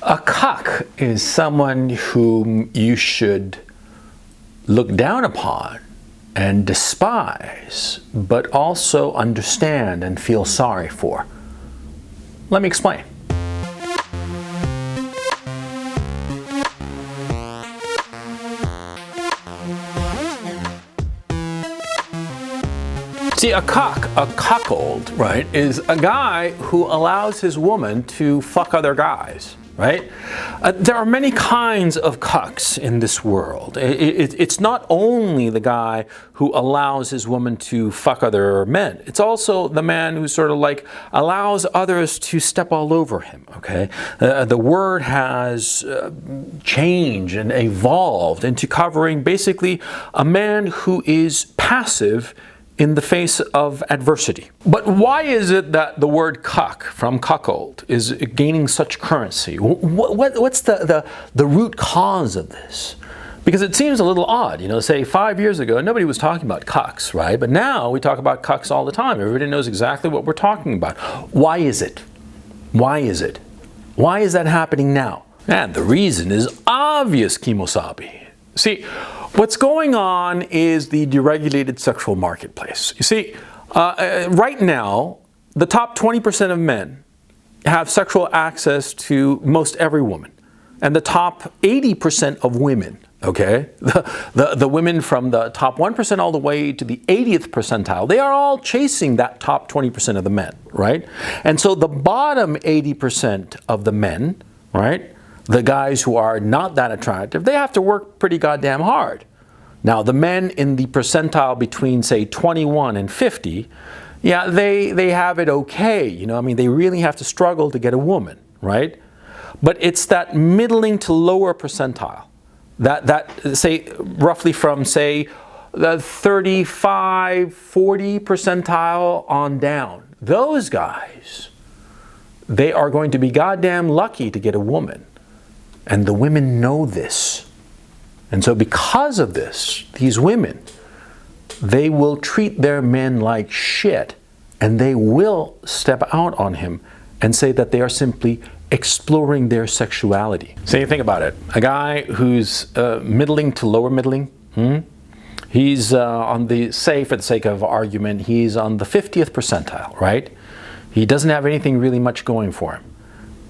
A cuck is someone whom you should look down upon and despise, but also understand and feel sorry for. Let me explain. See, a cuckold, right, is a guy who allows his woman to fuck other guys, right? There are many kinds of cucks in this world. It's not only the guy who allows his woman to fuck other men. It's also the man who sort of like allows others to step all over him, okay? The word has changed and evolved into covering basically a man who is passive in the face of adversity. But why is it that the word cuck, from cuckold, is gaining such currency? What's the root cause of this? Because it seems a little odd, you know, say 5 years ago, nobody was talking about cucks, right? But now we talk about cucks all the time. Everybody knows exactly what we're talking about. Why is it? Why is it? Why is that happening now? And the reason is obvious, Kimosabi. See, what's going on is the deregulated sexual marketplace. You see, right now, the top 20% of men have sexual access to most every woman. And the top 80% of women, okay, the women from the top 1% all the way to the 80th percentile, they are all chasing that top 20% of the men, right? And so the bottom 80% of the men, right, the guys who are not that attractive, they have to work pretty goddamn hard. Now, the men in the percentile between, say, 21 and 50, yeah, they have it okay. You know, I mean, they really have to struggle to get a woman, right? But it's that middling to lower percentile, that say, roughly from, say, the 35, 40 percentile on down. Those guys, they are going to be goddamn lucky to get a woman. And the women know this. And so because of this, these women, they will treat their men like shit, and they will step out on him and say that they are simply exploring their sexuality. So you think about it. A guy who's middling to lower middling, he's on the, say for the sake of argument, he's on the 50th percentile, right? He doesn't have anything really much going for him.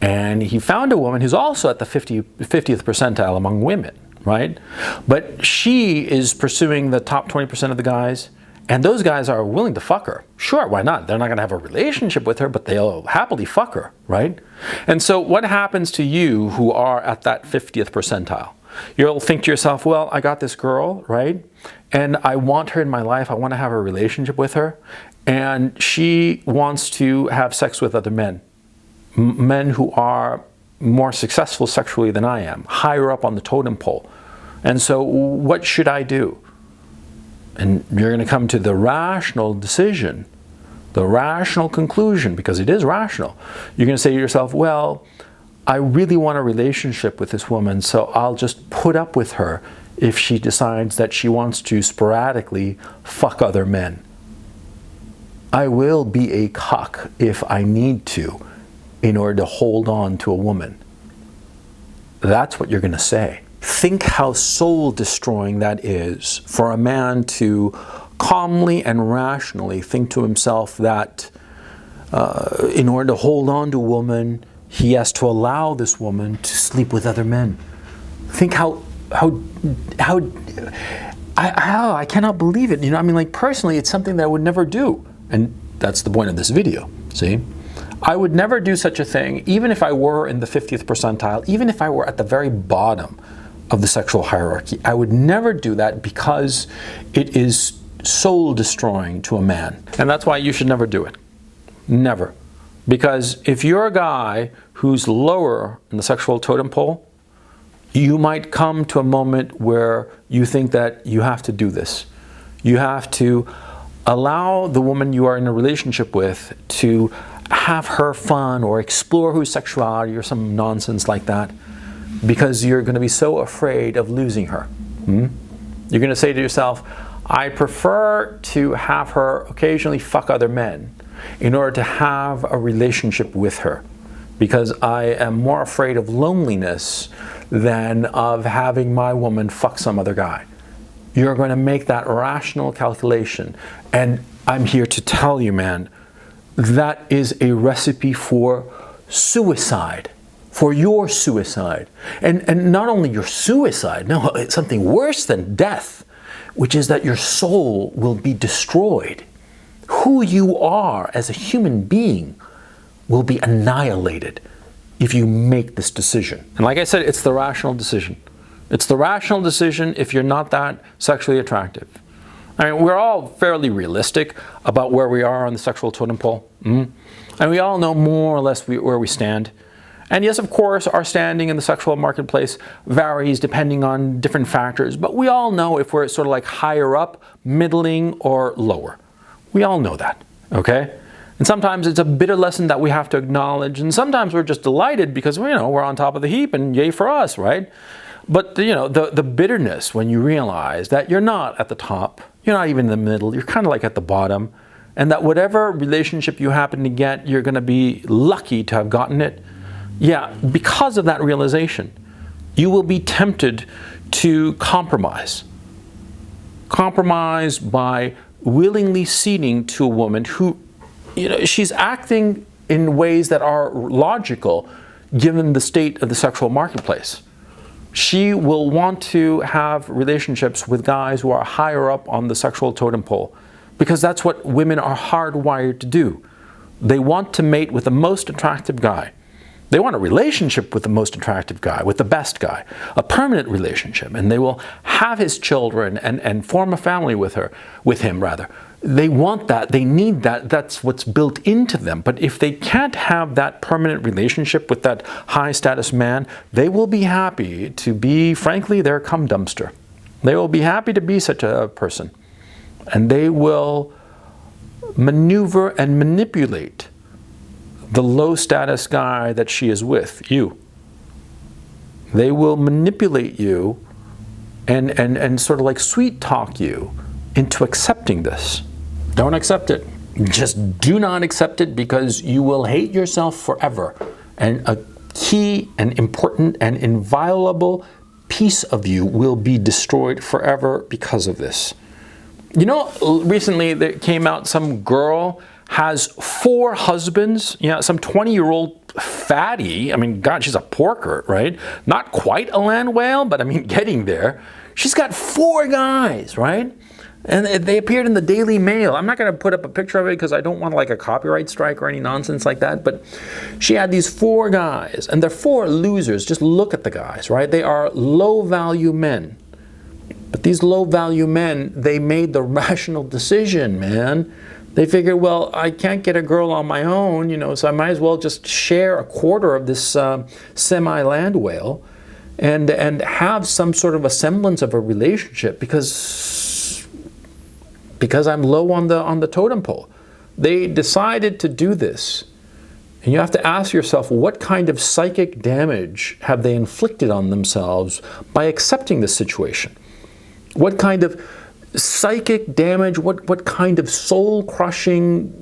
And he found a woman who's also at the 50th percentile among women, right? But she is pursuing the top 20% of the guys, and those guys are willing to fuck her. Sure, why not? They're not going to have a relationship with her, but they'll happily fuck her, right? And so what happens to you who are at that 50th percentile? You'll think to yourself, well, I got this girl, right? And I want her in my life. I want to have a relationship with her. And she wants to have sex with other men. Men who are more successful sexually than I am, higher up on the totem pole. And so what should I do? And you're going to come to the rational decision, the rational conclusion, because it is rational. You're going to say to yourself, well, I really want a relationship with this woman, so I'll just put up with her if she decides that she wants to sporadically fuck other men. I will be a cuck if I need to, in order to hold on to a woman. That's what you're going to say. Think how soul-destroying that is for a man to calmly and rationally think to himself that in order to hold on to a woman, he has to allow this woman to sleep with other men. Think how I cannot believe it. You know, I mean, like, personally, it's something that I would never do. And that's the point of this video, see? I would never do such a thing, even if I were in the 50th percentile, even if I were at the very bottom of the sexual hierarchy. I would never do that because it is soul-destroying to a man. And that's why you should never do it. Never. Because if you're a guy who's lower in the sexual totem pole, you might come to a moment where you think that you have to do this. You have to allow the woman you are in a relationship with to have her fun or explore her sexuality or some nonsense like that, because you're going to be so afraid of losing her. You're going to say to yourself, I prefer to have her occasionally fuck other men in order to have a relationship with her. because I am more afraid of loneliness than of having my woman fuck some other guy. You're going to make that rational calculation. And I'm here to tell you, man, that is a recipe for suicide, for your suicide. And not only your suicide, no, it's something worse than death, which is that your soul will be destroyed. Who you are as a human being will be annihilated if you make this decision. And like I said, it's the rational decision. It's the rational decision if you're not that sexually attractive. I mean, we're all fairly realistic about where we are on the sexual totem pole. And we all know more or less where we stand. And yes, of course, our standing in the sexual marketplace varies depending on different factors. But we all know if we're sort of like higher up, middling, or lower. We all know that, okay? And sometimes it's a bitter lesson that we have to acknowledge. And sometimes we're just delighted because, we're on top of the heap and yay for us, right? But, the bitterness when you realize that you're not at the top, you're not even in the middle, you're kind of like at the bottom, and that whatever relationship you happen to get, you're going to be lucky to have gotten it. Yeah, because of that realization, you will be tempted to compromise. Compromise by willingly ceding to a woman who, she's acting in ways that are logical given the state of the sexual marketplace. She will want to have relationships with guys who are higher up on the sexual totem pole because that's what women are hardwired to do. They want to mate with the most attractive guy. They want a relationship with the most attractive guy, with the best guy, a permanent relationship, and they will have his children and form a family with him. They want that, they need that, that's what's built into them. But if they can't have that permanent relationship with that high status man, they will be happy to be, frankly, their cum dumpster. They will be happy to be such a person. And they will maneuver and manipulate the low status guy that she is with, you. They will manipulate you and sort of like sweet talk you into accepting this. Don't accept it. Just do not accept it because you will hate yourself forever. And a key and important and inviolable piece of you will be destroyed forever because of this. Recently there came out some girl has 4 husbands, some 20-year-old fatty. I mean, God, she's a porker, right? Not quite a land whale, but I mean, getting there. She's got 4 guys, right? And they appeared in the Daily Mail. I'm not going to put up a picture of it because I don't want like a copyright strike or any nonsense like that. But she had these 4 guys, and they're 4 losers. Just look at the guys, right? They are low-value men. But these low-value men, they made the rational decision, man. They figured, well, I can't get a girl on my own, so I might as well just share a quarter of this semi-land whale and have some sort of a semblance of a relationship because I'm low on the totem pole. They decided to do this. And you have to ask yourself, what kind of psychic damage have they inflicted on themselves by accepting this situation? What kind of psychic damage, what kind of soul-crushing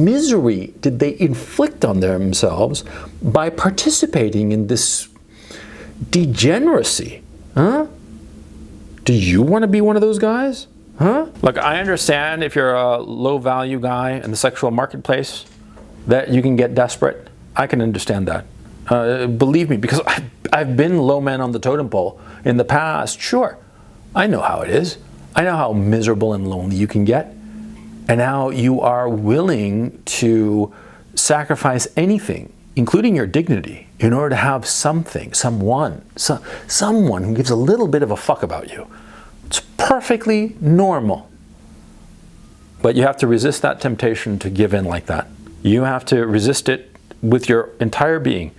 misery did they inflict on themselves by participating in this degeneracy? Huh? Do you want to be one of those guys? Huh? Look, I understand if you're a low-value guy in the sexual marketplace that you can get desperate. I can understand that. Believe me, because I've been low man on the totem pole in the past. Sure, I know how it is. I know how miserable and lonely you can get, and how you are willing to sacrifice anything, including your dignity, in order to have something, someone who gives a little bit of a fuck about you. It's perfectly normal. But you have to resist that temptation to give in like that. You have to resist it with your entire being,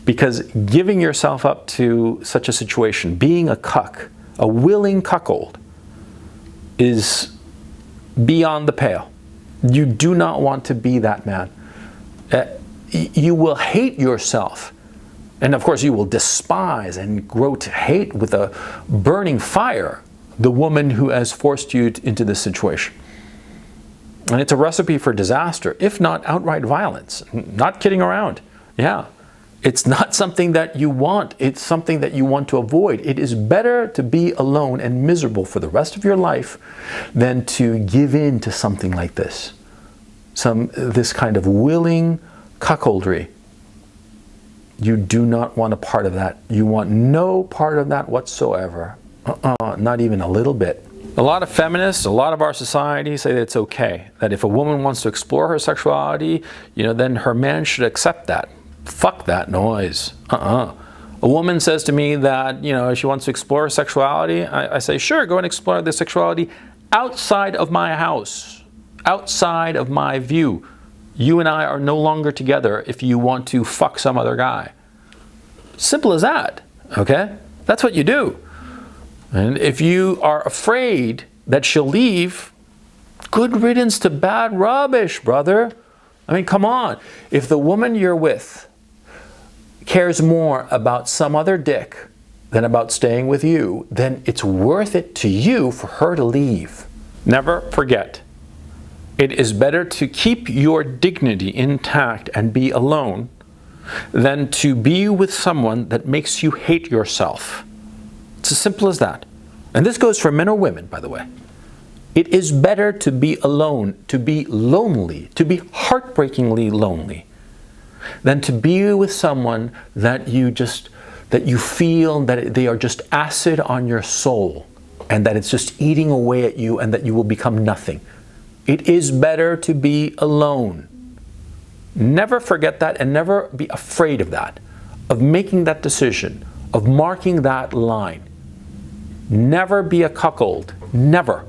because giving yourself up to such a situation, being a cuck, a willing cuckold, is beyond the pale. You do not want to be that man. You will hate yourself. And of course you will despise and grow to hate with a burning fire the woman who has forced you into this situation. And it's a recipe for disaster, if not outright violence. Not kidding around. Yeah. It's not something that you want. It's something that you want to avoid. It is better to be alone and miserable for the rest of your life than to give in to something like this. This kind of willing cuckoldry. You do not want a part of that. You want no part of that whatsoever. Not even a little bit. A lot of feminists, a lot of our society say that it's okay. That if a woman wants to explore her sexuality, then her man should accept that. Fuck that noise. A woman says to me that, she wants to explore her sexuality. I say, sure, go and explore the sexuality outside of my house, outside of my view. You and I are no longer together if you want to fuck some other guy. Simple as that, okay? That's what you do. And if you are afraid that she'll leave, good riddance to bad rubbish, brother. I mean, come on. If the woman you're with cares more about some other dick than about staying with you, then it's worth it to you for her to leave. Never forget, it is better to keep your dignity intact and be alone than to be with someone that makes you hate yourself. It's as simple as that. And this goes for men or women, by the way. It is better to be alone, to be lonely, to be heartbreakingly lonely, than to be with someone that you feel that they are just acid on your soul and that it's just eating away at you and that you will become nothing. It is better to be alone. Never forget that and never be afraid of that, of making that decision, of marking that line. Never be a cuckold. Never.